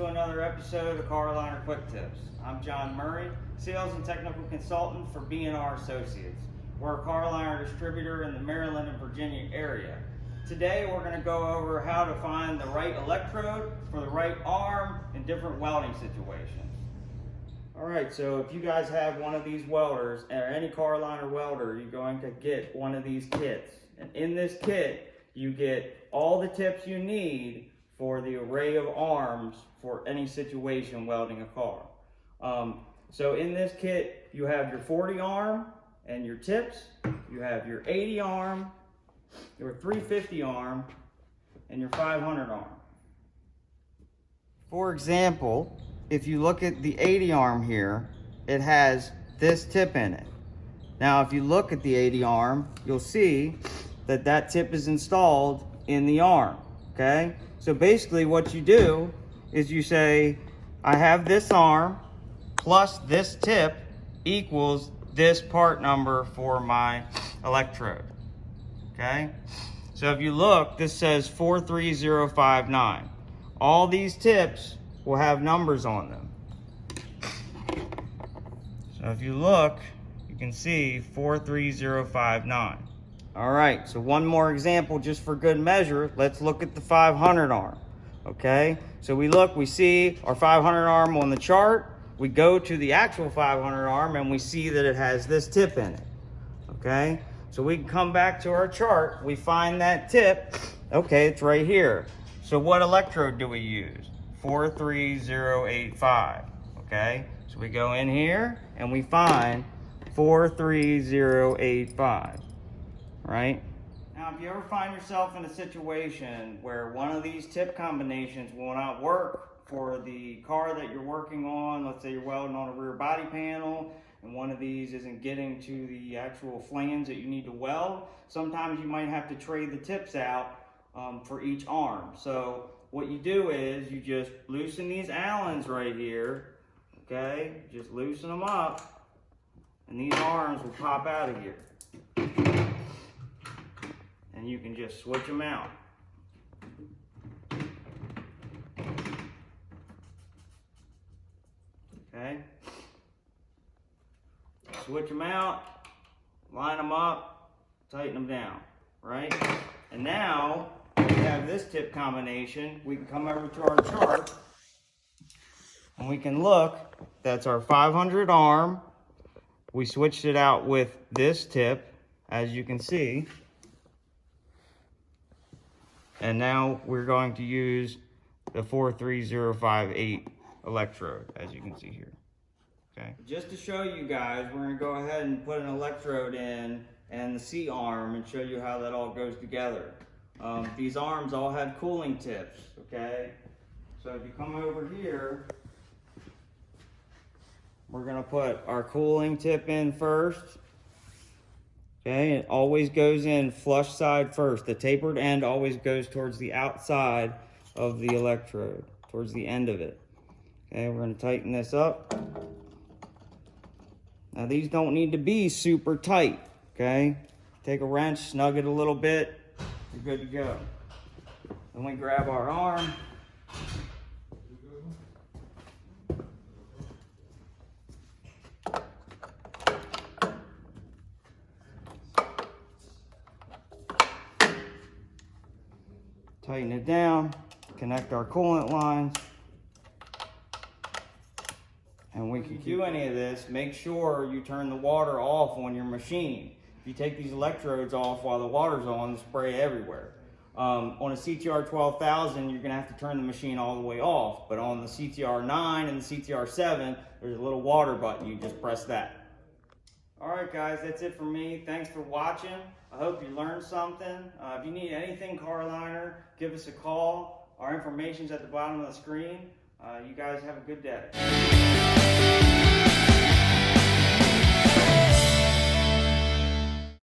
to another episode of Car-O-Liner Quick Tips. I'm John Murray, Sales and Technical Consultant for B&R Associates. We're a Car-O-Liner distributor in the Maryland and Virginia area. Today we're going to go over how to find the right electrode for the right arm in different welding situations. Alright, so if you guys have one of these welders, or any Car-O-Liner welder, you're going to get one of these kits. And in this kit, you get all the tips you need for the array of arms for any situation welding a car. So in this kit, you have your 40 arm and your tips, you have your 80 arm, your 350 arm, and your 500 arm. For example, if you look at the 80 arm here, it has this tip in it. Now, if you look at the 80 arm, you'll see that that tip is installed in the arm, okay? So basically what you do is you say, I have this arm plus this tip equals this part number for my electrode, okay? So if you look, this says 43059. All these tips will have numbers on them. So if you look, you can see 43059. All right, so one more example just for good measure. Let's look at the 500 arm, okay? So we see our 500 arm on the chart. We go to the actual 500 arm and we see that it has this tip in it, okay? So we can come back to our chart. We find that tip. Okay, it's right here. So what electrode do we use? 43085, okay? So we go in here and we find 43085. Right? Now, if you ever find yourself in a situation where one of these tip combinations will not work for the car that you're working on, let's say you're welding on a rear body panel, and one of these isn't getting to the actual flange that you need to weld, sometimes you might have to trade the tips out for each arm. So what you do is you just loosen these Allens right here, okay? Just loosen them up, and these arms will pop out of here. And you can just switch them out. Okay? Switch them out, line them up, tighten them down, right? And now, we have this tip combination. We can come over to our chart and we can look. That's our 500 arm. We switched it out with this tip, as you can see. And now we're going to use the 43058 electrode, as you can see here. Okay. Just to show you guys, we're going to go ahead and put an electrode in and the C arm and show you how that all goes together. These arms all have cooling tips, okay? So if you come over here, we're going to put our cooling tip in first. Okay, it always goes in flush side first. The tapered end always goes towards the outside of the electrode, towards the end of it. Okay, we're going to tighten this up. Now these don't need to be super tight, okay? Take a wrench, snug it a little bit, you're good to go. Then we grab our arm. Tighten it down, connect our coolant lines, and we can do any of this. Make sure you turn the water off on your machine. If you take these electrodes off while the water's on, spray everywhere. On a CTR 12000, you're gonna have to turn the machine all the way off, but on the CTR 9 and the CTR 7, there's a little water button, you just press that. Alright guys, that's it for me. Thanks for watching. I hope you learned something. If you need anything Car-O-Liner, give us a call. Our information's at the bottom of the screen. You guys have a good day.